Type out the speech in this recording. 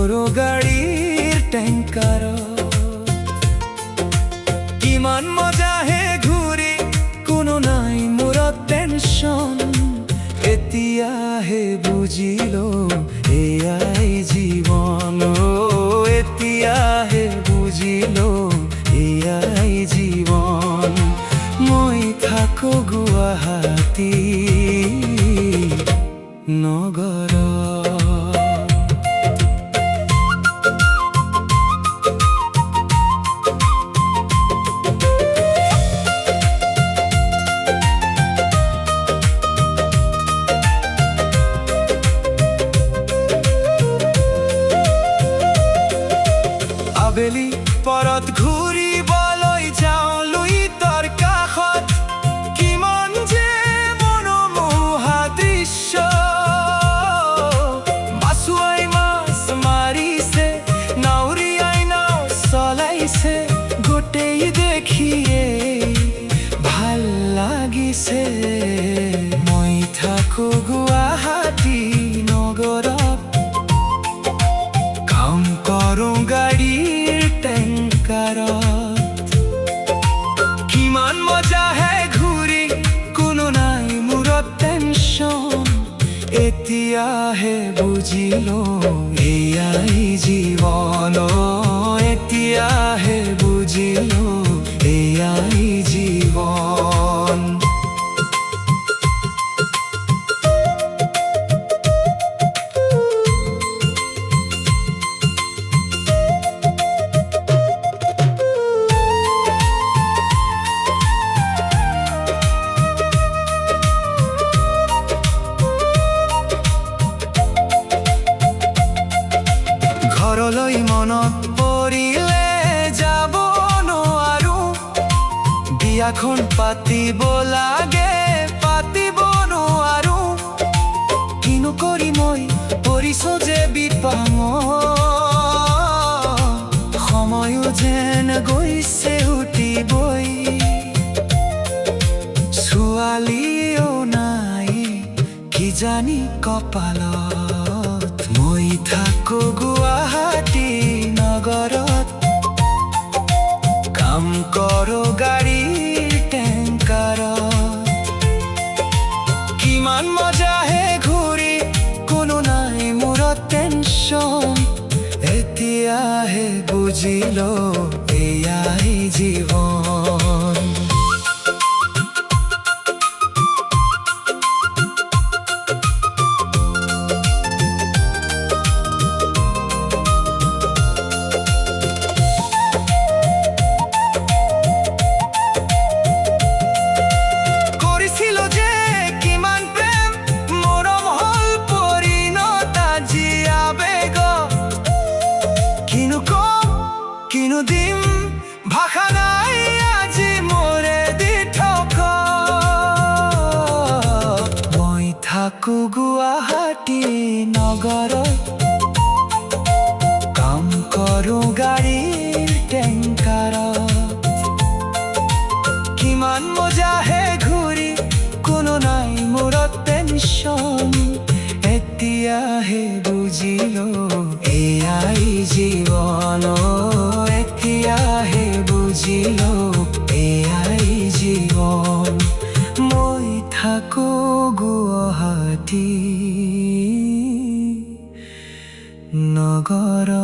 কৰো গাড়ীৰ টেংকাৰত কিমান মজাহে ঘূৰি কোনো নাই মূৰত টেনচন এতিয়াহে বুজিলো এয়াই জীৱন এতিয়াহে বুজিলো এয়াই জীৱন মই থাকো গুৱাহাটী নগৰত আবেলি পৰত ঘূৰিবলৈ যাওঁ লুইতৰ কাষত কিমান যে মনোমোহা দৃশ্য মাছুৱাই মাছ মাৰিছে নাৱৰীয়াই নাও চলাইছে গোটেই দেখিয়ে ভাল লাগিছে মই থাকো গুৱাহাটী নগৰত কাম কৰো গাড়ীৰ টেংকাৰত কিমান মজাহে ঘূৰি কোনো নাই মূৰত টেনচন এতিয়াহে বুজিলো এয়াই জীৱন এতিয়াহে বুজিলো এয়াই জীৱন ঘৰলৈ মনত পৰিলে যাব নোৱাৰো বিয়াখন পাতিব লাগে পাতিব নোৱাৰো কিনো কৰি মই পৰিছো যে বিপাঙত সময়ো যেন গৈছে উঠিবই ছোৱালীও নাই কিজানি কপালত মই থাকো গুৱাহাটী নগৰত কাম কৰো গাড়ীৰ টেংকাৰত কিমান মজাহে ঘূৰি কোনো নাই মূৰত টেনচন এতিয়াহে বুজিলো এয়াই জীৱন কিনো দিম ভাষা নাই আজি মোৰে দি থকা মই থাকো গুৱাহাটী নগৰত কাম কৰো গাড়ীৰ টেংকাৰত কিমান মজাহে ঘূৰি কোনো নাই মূৰত টেনচন এতিয়াহে বুজিলো এয়াই জীৱন এতিয়াহে বুজিলো এয়াই জীৱন মই থাকো গুৱাহাটী নগৰত।